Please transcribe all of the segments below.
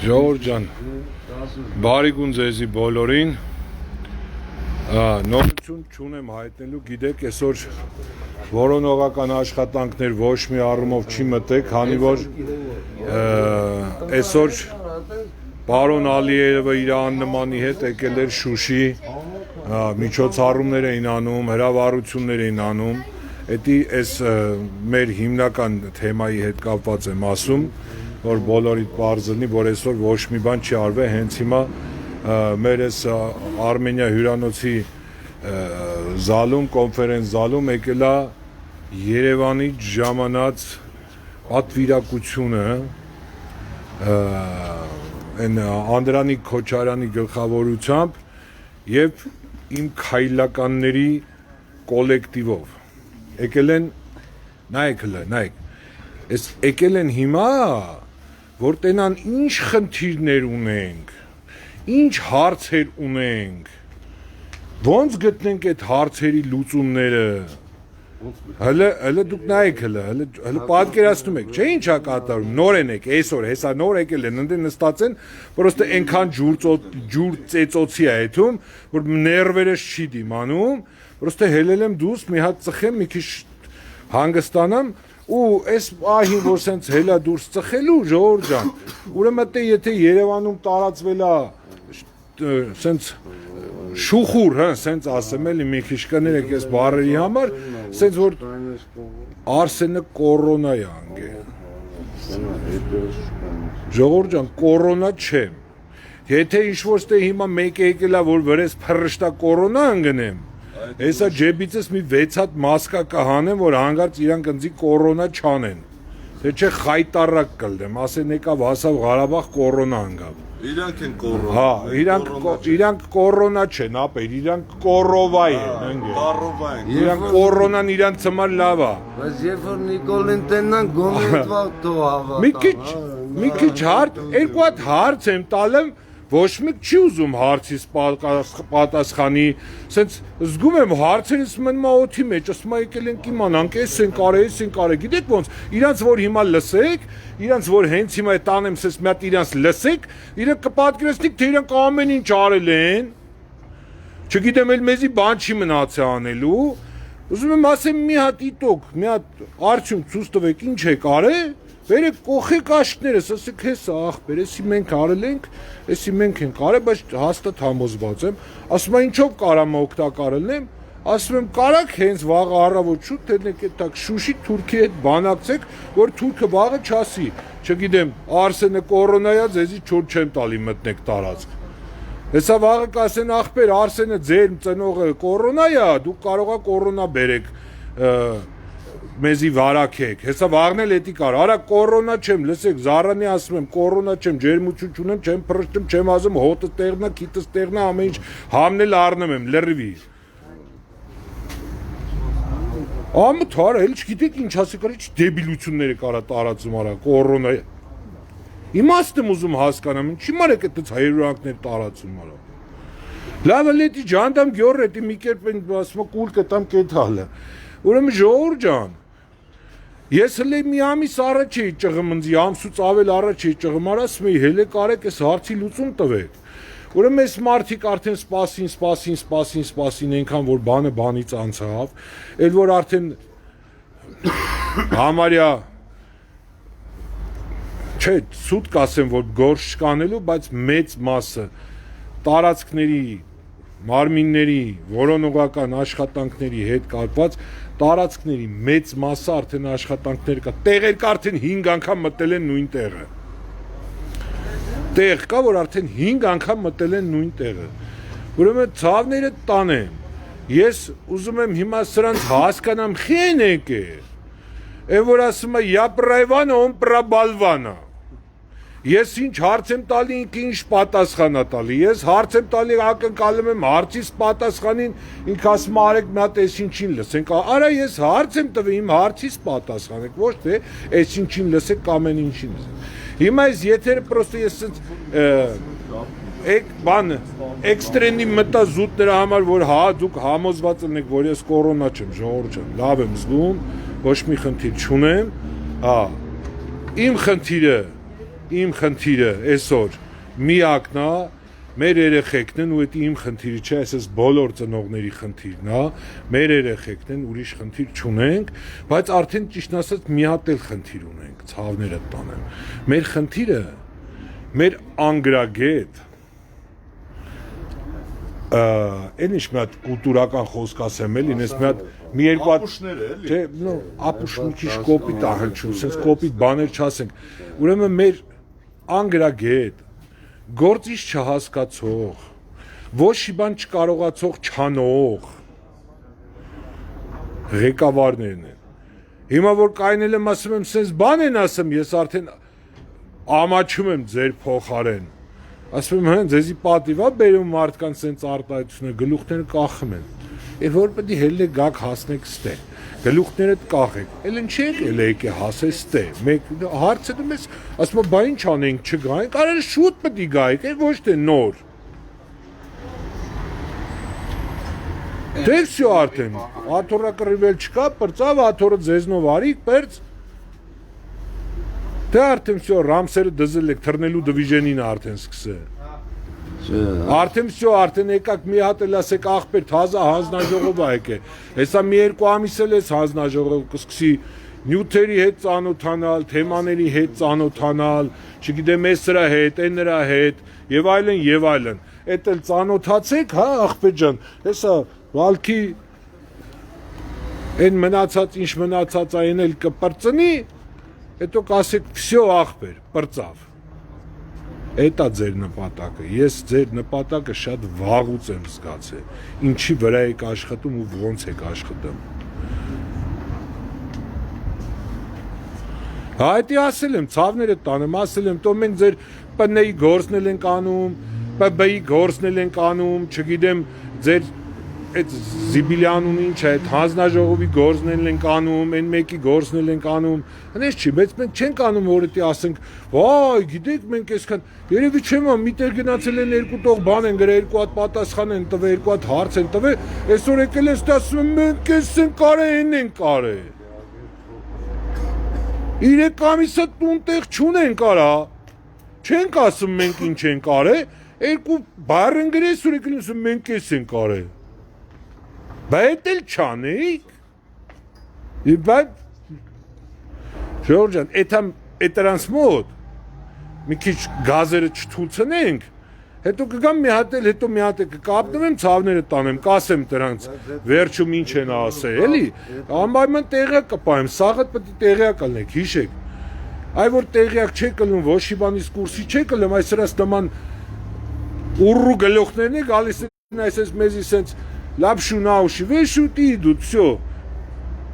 Ժողովուրդ ջան, բարիք ձեզի բոլորին, նորություն չունեմ հայտնելու, գիտեք, այսօր որոնողական աշխատանքներ ոչ մի առումով չի մտեք, քանի որ այսօր պարոն Ալիևը իր աննմանի հետ եկել էր Շուշի, միջոցառումներ էին անում, հրավառություններ էին անում, դա այս մեր հիմնական թեմայի հետ կապված եմ ասում, որ բոլորիդ պարզնի, որ այսօր ոչ մի բան չի արվել, հենց հիմա մեր այս Արմենիա հյուրանոցի զալում, կոնֆերենց զալում եկել է Երևանի ժամանած պատվիրակությունը Անդրանիկ Քոչարյանի գլխավորությամբ եւ իմ քայլականների կոլեկտիվով եկել են, նայեք, այս եկել են հիմա, որ տենան ինչ խնդիրներ ունենք, ինչ հարցեր ունենք, ոնց գտնենք այդ հարցերի լուծումները, հələ դուք նայեք, հələ պատկերացնում եք, չէ ինչա կատարում, նոր են եք, այսօր, հեսա նոր եկել են, ընդ նստած են, պրոստը ենքան ջուր ծեծոցի է եթում, որ ներվերս չի դիմանում, պրոստը հելել եմ դուս, մի հատ ծխեմ, մի քիչ հանգստանամ, ու այս ահին, որ սենց հելա դուրս ծխելու, ժողովուրդ ջան, ուրեմն եթե Երևանում տարածվել է սենց շուխուր, սենց ասեմ էլի մի քիչ կներեք այս բառերի համար, սենց որ Արսենը կորոնա է անգել։ Ժողովուրդ ջան, կորոնա չեմ։ Եթե ինչ-որ ստե հիմա մեկ է եկել է, որ վրես փռշտա կորոնա անգնեմ, հեսա ջեբիցս մի 6 հատ մասկա կհանեմ, որ հանգարց իրանք ընձի կորոնա չանեն։ Թե չէ խայտարակ կլդեմ, ասեն եկավ հասավ Ղարաբաղ կորոնա անգավ։ Իրանք են կորոնա։ Հա, իրանք կորոնա չեն, ապեր, իրանք կորովա են ընկել։ Կառովա են։ Իրանք կորոնան իրանք համար լավ է։ Բայց երբ որ Նիկոլին տենան գոնե այդվաղ թող հավատա։ Մի քիչ հարց, երկու հատ հարց եմ տալեմ, ոչ մեկ չի ուզում հարցից պատասխանի, սենց զգում եմ հարցերից մնում օթի մեջ, ասում եկել ենք իմանանք, էս են կարել, գիտեք ոնց, իրանց որ հիմա լսեք, իրանց որ հենց հիմա տանեմ սես մի հատ իրանց լսեք, իրանք կպատկերացնիք, թե իրանք ամեն ինչ արել են, չգիտեմ էլ մեզի բան չի մնացել անելու, ուզում եմ ասեմ մի հատ իտոք, մի հատ արդյունք ցույց տվեք, ինչ եք արել, Վերեք կողեք աշկներս, ասեք հեսա աղբեր, էսի մենք արել ենք, էսի մենք ենք արել, բայց հաստատ համոզված եմ, ասում եմ ինչով կարամ օգտակարել եմ, ասում եմ կարակ հենց վաղ առավոտ շուտ թերնեք այդտակ Շուշի Թուրքի հետ բանակցեք, որ Թուրքը վաղը չասի, չգիտեմ, Արսենը կորոնայա ձեզի չոր չեմ տալի մտնեք տարածք։ Հեսա վաղը կասեն աղբեր, Արսենը ձեր ծնողը կորոնայա, դուք կարող եք կորոնա բերեք մեզի վարակեք, հեսա վաղնել էտի կար, արա կորոնա չեմ, լսեք, Զարանի ասում եմ, կորոնա չեմ, ջերմություն չունեմ, չեմ փռշտում, չեմ ասում, հոտը տեղնա, քիտս տեղնա, ամեն ինչ համնել առնում եմ, լրվի։ Ամոթ արա, էլ չգիտեք ինչ ասի կար, ինչ դեբիլությունները կարա տարածում արա, կորոնա։ Իմաստ եմ ուզում հասկանամ, ինչի մարեք այդպես հայրուրանքներ տարածում արա։ Լավ էլ էտի ջանդամ գյոր էտի մի կերպ են ասում կուլ կտամ կեթալը։ Ուրեմն ժողովուրդ ջան, ես հլե մի ամիս առաջ էի ճղմ ընձի, ամսուց ավել առաջ էի ճղմ արասում էի, հելե կարեք ես հարցի լուծում տվեք։ Ուրեմն ես մարդիկ արդեն սպասին, ենքան որ բանը բանից անցավ, էլ որ արդեն համարյա, չէ, սուտ կասեմ, որ գործ չկանելու, բայց մեծ մասը տարածքների, մարմինների, որոնողական աշխատանքների հետ կապված տարածքների մեծ մասը արդեն աշխատանքներ կա, տեղեր կա արդեն 5 անգամ մտել են նույն տեղը, տեղ կա, որ արդեն 5 անգամ մտել են նույն տեղը, ուրեմն ցավները տանեմ, ես ուզում եմ հիմա սրանց հասկանամ խեն եք է, են որ ասում է я правана, он пробалвана, ես ինչ հարց եմ տալի, ինքը ինչ պատասխան է տալի, ես հարց եմ տալի, ակնկալում եմ հարցից պատասխանին, ինքը ասում արեք մի հատ էս ինչին լսենք, արա ես հարց եմ տվել, իմ հարցից պատասխանեք, ոչ թե էս ինչին լսեք, ամեն ինչին լսեք։ Հիմա ես եթերը պրոստը ես բան էքստրենի մտա զուտ նրա համար, որ հա դուք համոզված ըլնեք, որ ես կորոնա չեմ, ժողովուրդ ջան, լավ եմ զգում, ոչ մի խնդիր չունեմ, հա Իմ խնդիրը այսօր միակն է մեր երեխեքն են ու դա իմ խնդիրը չէ, այսպես բոլոր ծնողների խնդիրն է, մեր երեխեքն են, ուրիշ խնդիր չունենք, բայց արդեն ճիշտ ասած մի հատ էլ խնդիր ունենք, ցավները տանեմ։ Մեր խնդիրը մեր անգրագետ Այն ինչ մի հատ կուլտուրական խոսք ասեմ էլի, ինձ մի երկու հատ չէ, ապուշ մի քիչ կոպիտ ահնչում, sense կոպիտ բաներ չասենք։ Ուրեմն մեր անգրագետ, գործիչ չհասկացող, ոչ մի բան չկարողացող չանող ղեկավարներն են։ Հիմա որ կայնել եմ ասում եմ, sense բան են ասում, ես արդեն ամաչում եմ ձեր փոխարեն։ Ասում եմ, հենց ձեզի պատիվ է բերում մարդկանց սենց արտահայտությունը, գլուխները կախում են։ Եվ որ պետք է հելլե գաք հասնեք ստե։ Գլուխներդ կախեք։ Էլ ինչ եք էլ եկե հասես ստե։ Մեկ հարցը դու մեզ ասում եմ, բա ինչ անենք չգայինք, արել շուտ պետք է գայիք, ոչ թե նոր։ Դե всё արդեն։ Աթոռը կռիվել չկա, պրծավ աթոռը ձեզնով արիք, պերց։ Դե արդեն всё ռամսերը դզել եք, թռնելու դիվիժենին արդեն սկսել։ Արդեն всё, արդեն եկաք մի հատ էլ ասեք ախպեր թազա հանձնաժողով ա եկե։ Հեսա մի երկու ամիս էլ էս հանձնաժողով կսկսի նյութերի հետ ծանոթանալ, թեմաների հետ ծանոթանալ, չգիտեմ էս նրա հետ, այն նրա հետ եւ այլն եւ այլն։ Էդ էլ ծանոթացեք, հա ախպեր ջան, հեսա վալքի այն մնացած ինչ մնացած այն էլ կպրծնի Հետո կասեք, всё ախպեր, պրծավ։ Էտա ձեր նպատակը։ Ես ձեր նպատակը շատ վաղուց եմ զգացել։ Ինչի վրա եք աշխատում ու ոնց եք աշխատում։ Հայտի ասել եմ, ցավները տանեմ, ասել եմ, տո մենք ձեր ՊՆ-ի գործն էլ ենք անում, ՊԲ-ի գործն էլ ենք անում, չգիտեմ, ձեր այդ Զիբիլյանուն ինչ է, այդ հանձնաժողովի գործն էլ ենք անում, այն մեկի գործն էլ ենք անում, հենց չի, բայց մենք չենք անում, որ դա ասենք, վայ, գիտեք, մենք այսքան, երևի չեմ, միտեղ գնացել են երկու տող բան են գրել, երկու հատ պատասխան են տվել, երկու հատ հարց են տվել, այսօր եկել են ասում են, մենք էս ենք կարել, այն ենք կարել։ 3 ամիսը տուն-տեղ չունենք արա, չենք ասում մենք ինչ ենք արել, երկու բառ են գրել, այսօր եկել են ասում մենք էս ենք կարել։ Բայց էլ չանեիք։ Բայց Ժողովուրդ ջան, այդ դրանց մոտ մի քիչ գազերը չթույցնենք, հետո կգամ մի հատ էլ, հետո մի հատ էլ կկապնեմ, ցավները տանեմ, կասեմ դրանց վերջում ինչ են ասել, էլի։ Անպայման տեղյակ կպահեմ, սաղը պետք է տեղյակ լինեք, հիշեք։ Այ որ տեղյակ չեք լինում, ոչ մի բանից կուրսի չեք լինում, այս սրած նման ուռու գլուխներն է գալիս են այսպես մեզի սենց Լապշու նաուշի, վեշուտի իդուտ, всё,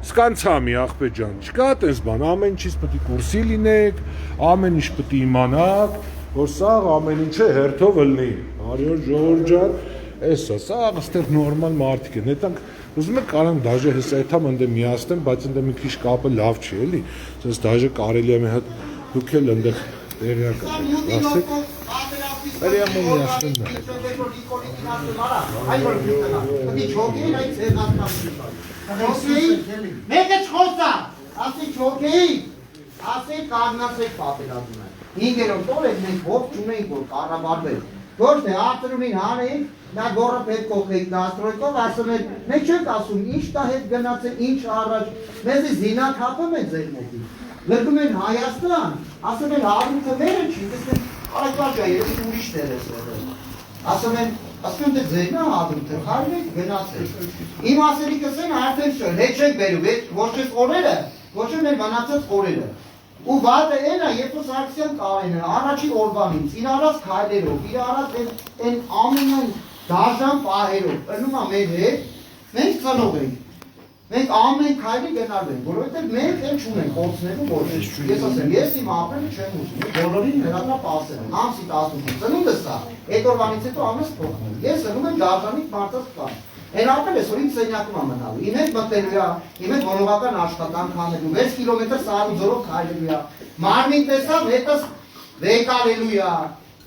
սկանցամի ախպեր ջան, չկա տես բան, ամեն ինչից պետք է կուրսի լինեք, ամեն ինչ պետք է իմանաք, որ սա ամեն ինչը հերթով լնի, արյոր ժողովուրդ ջան, էսա, սա այստեղ նորմալ մարդիկ են, հետանք ուզում եք կարան դաժե հեսա եթամ ընդե միացնեմ, բայց ընդե մի քիչ կապը լավ չի, էլի, սենց դաժե կարելի է մի հատ դուք էլ ընդեղ տեղյակ ասեք, Periyam yaşında. Meke çkolsa, asıl çok iyi. Asıl karnası papelazına. İngilizce doğru ne hop cümleyi kur karabar ver. Görse artırımın hani na gora pek kokek nastroyko vasme ne çok asum iş da hep ganatse inç araç. Mezi zina kapı mı zeymedi. Lırgımın hayastan asıl ağrım temerin çünkü Arkadaşlar yeri bir iş deresi. Aslında zeyna adımdır. Hayır, genelde. İmaseli kesen artık söyleyecek beri ve boşuz oraya. Boşuz ne banatsız oraya. O vardı ena yepos aksiyon kavene. Araçı orbanın. İnaras kaydero. İnaras en aminen darjan pahero. Önüme meyve. Ben sanıyorum. Մենք ամեն քայլի գնալ ենք, որովհետև մենք էլ չունենք կորցնելու ոչինչ։ Ես ասեմ, ես իմ ապրելը չեմ ուզում, բոլորին հրատապ ասել եմ, ամսի 18 ծնունդս սա, այդ օրվանից հետո ամս փոխվում։ Ես ընում եմ դարձանիկ մարդած կար։ Այն ապրել ես, որ իմ սենյակում եմ մնալու, իմ հետ մտելու է, իմ հետ որովական աշխատանք անելու, 6 կիլոմետր սահարու ձորով քայլելու է, մարմին տեսավ, հետս վեկալելու է,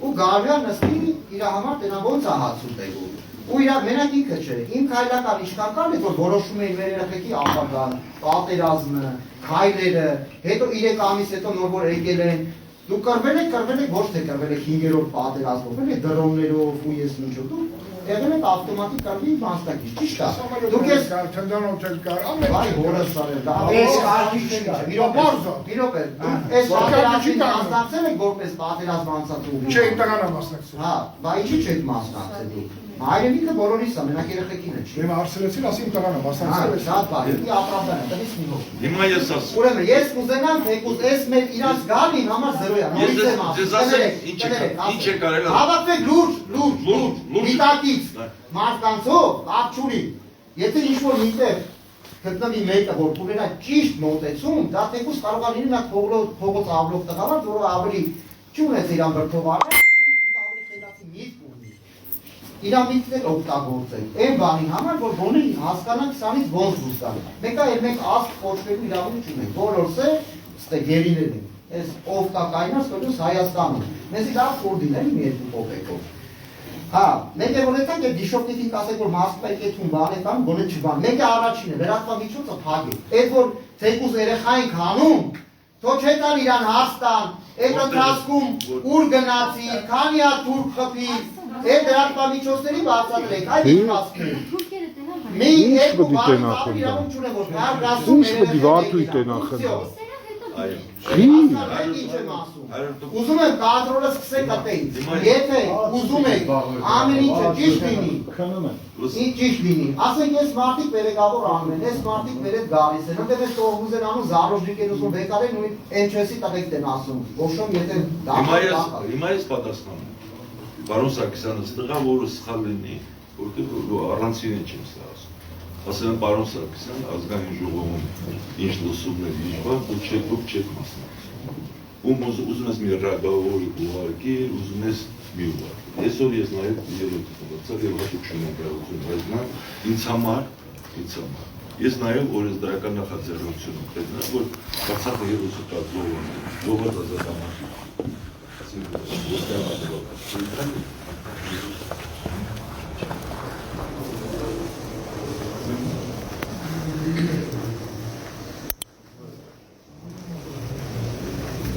ու գարվյան նստի իր համար տենա ոնց է հաց ուտելու։ ու իրա մենակ ինքը չէ, իմ քայլական ինչքան կան է, որ որոշում էին մեր երեխեքի ապագան, պատերազմը, քայլերը, հետո 3 ամիս հետո նոր որ եկել են, դու կռվել եք ոչ թե կռվել եք 5-րդ պատերազմով, էլի դրոններով ու ես ինչու դու եղել եք ավտոմատիկ կարգի մասնակից, ճիշտ է։ Դուք ես թնդանոց էլ կար, Վայ հորս արել, դա այս կարգի չէ, իրոք է, այս պատերազմին մասնակցել եք որպես պատերազմ անցած ուղի։ Չէ, տղան մասնակցում։ Հա, բա ինչի՞ չեք մասնակցել դուք։ Հայրենիքը բոլորիս է, մենակ երեխեքին է չի։ Դե հարցրեցին, ասին տղան մասնակցել է։ Շատ բարի, ի ապրաբան է, տնից մի հոգ։ Հիմա ես ասում։ Ուրեմն ես կուզենամ, թեկուզ այս մեր իրաց գալին համար 0-ա, նորից եմ Ես ասեմ, ինչ է կարել։ Հավաքվեք լուրջ, միտակից, մարդկանցով, աղջուրի, եթե ինչ-որ միտեղ գտնվի մեկը, որ կունենա ճիշտ մոտեցում, դա թեկուզ կարող է լինի նա փողոց ավլող տղավար, որը ավելի չունեց իրան բրդովարներ, ավելի խելացի միտք ունի։ Իրա միտքն օգտագործել, այն բանի համար, որ բոնի հասկանանք սրանից ոնց դուրս գալ։ Մեկը էլ մենք աստ կոչվելու իրավունք չունենք, բոլորս է, ստե գերիներ են, այս ով կա կայնած, կոչուս Հայաստանում, մեզի լավ կորդին են մի երկու կոպեկով։ Հա, մեկ է որ ետանք է դիշոպտիքին կասեք, որ մասպայք եթուն բան է կան, գոնե չբան, մեկ է առաջին է, վերատվա միջոցը պագ է, էդ որ թեկուզ երեխա ենք հանում, թո չեկան իրան հարստան, էդ ընթացքում ուր գնացիր, քանի հատ թուրք խփի, էդ վերատվա միջոցների բացատրել եք, այդ իշխասկին։ Մի երկու բան կապ իրավունք չունեմ, որ կար գրասում Ինչ պիտի վարդույթ են ախնդրում։ Ուզում եմ կադրոլը սկսեք ատեից, եթե ուզում եք ամեն ինչը ճիշտ լինի, ճիշտ լինի, ասենք ես մարդիկ վերեկավոր անում են, ես մարդիկ վերետ գալիս են, ընդև ես տողմուզ են անում, զարոժնիկ են ուզում վեկար են ու NÇS-ի տղեկտ են ասում, ոշում եթե Հիմա ես պատասխանում, բարոն Սարգսյանից տղա, որը սխալ լինի, որտեղ առանցին են չեմ սա ասում։ Ասել եմ բարոն Սարգսյան, ազգային ժողովում ինչ լսումն էր, ինչ բան, դուք չեք մասնակցում։ Ում ուզում ես մի ռադավոր ուղարկել, ուզում ես մի ուղարկել։ Այսօր ես նաև ելույթ ունեցա եւ հաշվություն եմ գրաություն, բայց նա ինձ համար ես նաև օրենսդրական նախաձեռնություն եմ պետք որ Արցախը եւ ուսուցած ողջ ազատամարտիկ։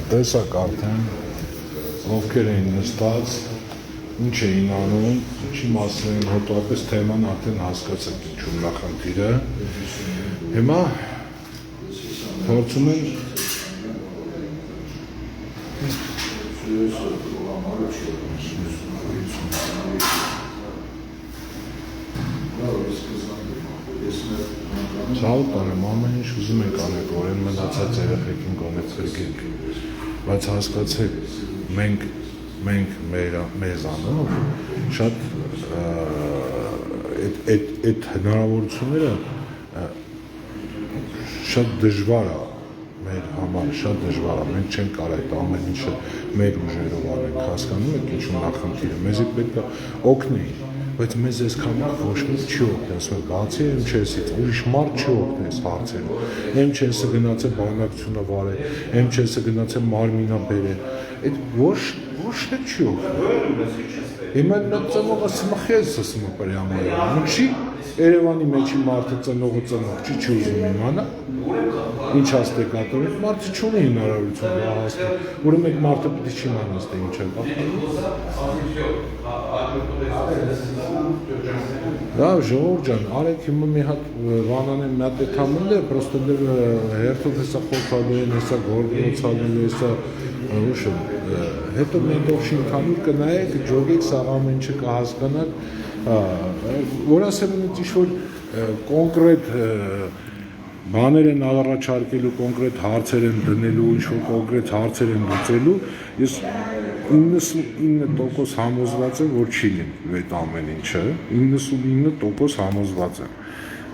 Տեսակ արդեն ովքեր էին նստած, ինչ էին անում, ինչի մասին էին հոտապես թեման արդեն հասկացեք ինչու նախնդիրը։ Հիմա փորձում են Ցավոք անեմ, ամեն ինչ ուզում ենք անենք, որ են մնացած երեխեքին գոնե ծրգենք, բայց հասկացեք, մենք մեզանով շատ այդ հնարավորությունները շատ դժվար է մեր համար, շատ դժվար է, մենք չենք կարող այդ ամեն ինչը մեր ուժերով անենք, հասկանում եք ինչու նախնդիրը, մեզի պետք է օգնեին, բայց մեզ այսքան ոչ մի չի օգնես, բացի MÇS-ից, ուրիշ մարդ չի օգնես հարցերում, MÇS-ը գնացել բանակցությունը վարել, MÇS-ը գնացել մարմինա բերել, այդ ոչ թե չի օգնել, հիմա նա ծնողը սմխես ասում прямо, ну չի Երևանի մեջի մարդը ծնողը չի ուզում իմանա, ինչ հաստ է կատարել, մարդը չունի հնարավորություն հասնել, ուրեմն այդ մարդը պիտի չիմանաս թե ինչ է Լավ, ժողովուրդ ջան, արեք հիմա մի հատ Վանանեն մի հատ թամել է, պրոստը դեր հերթով հեսա խորթալու են, հեսա գորգնոցալու, հեսա ուշը, հետո մենք ովշին քանուր կնայեք, ջոգեք սաղ ամեն ինչը կհասկանաք, որ ասեմ ինչ-որ կոնկրետ բաներ են առաջարկելու, կոնկրետ հարցեր են դնելու, ինչ-որ կոնկրետ հարցեր են լուծելու, ես 99% համոզված եմ, որ չի լինի այդ ամեն ինչը, 99% համոզված եմ,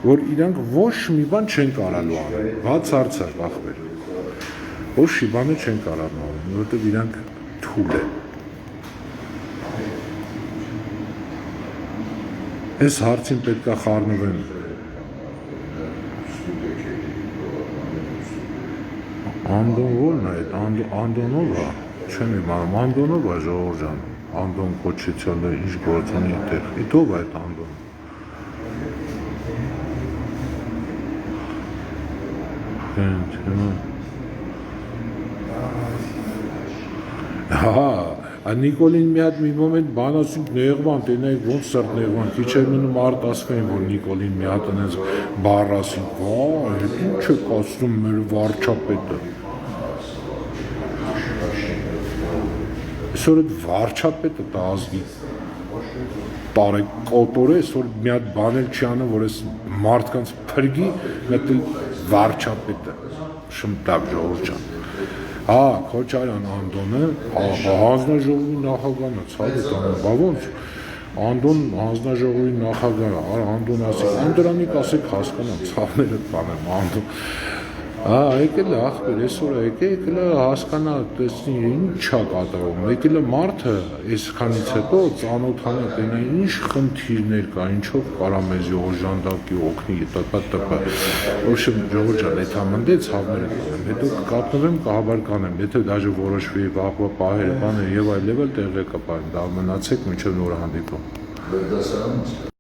որ իրանք ոչ մի բան չեն կարալու անել, բացարձակ ախպեր, ոչ մի բան չեն կարալու անել, որովհետև իրանք թույլ են։ Այս հարցին պետք է խառնվեն Անդոն ո՞րն է այդ, Անդոնով է, չեմ իմանում, Անդոնով է ժողովուրդ ջան, Անդոն կոչեցյալը ինչ գործ ունի այդտեղ։ Իտով է այդ Անդոն։ Հա, Նիկոլին մի հատ մի մոմենտ բան ասինք նեղվան, տենայք ոնց սրտ նեղվան, քիչ էր մնում արդ ասվեն, որ Նիկոլին մի հատ այնպես բառ ասինք, վայ, ինչ եք ասում մեր վարչապետը։ Այսօր այդ վարչապետը դա ազգի տարեկոտոր է, այսօր մի հատ բան էլ չի անում, որ այս մարդկանց փրկի, մի հատ վարչապետը, շմտակ ժողովուրդ ջան։ Հա, Քոչարյան Անդոնը, հանձնաժողովի նախագահն է, ցավը տանը, բա ոնց, Անդոն հանձնաժողովի նախագահը, Անդոն ասեք, Անդրանիկ ասեք հասկանամ, ցավները տանեմ, Անդոն, հա, եկել է ախպեր, այսօր եկել է հասկանա, տեսնի, ինչ է կատարում, եկել է մարդը, այսքանից հետո ծանոթանա, տենա, ինչ խնդիրներ կա, ինչով կարա մեզ օժանդակի օգնի, տպ, ոչմ ժողովուրդ ջան, այդ համնդե ցավները տանեմ, հետո կկատնվեմ, կհաբարկանեմ, եթե դաժե որոշվի վաղվա պահերը, բաներ եւ այլև էլ տեղը կպարեմ, դա մնացեք մինչեւ նոր հանդիպում։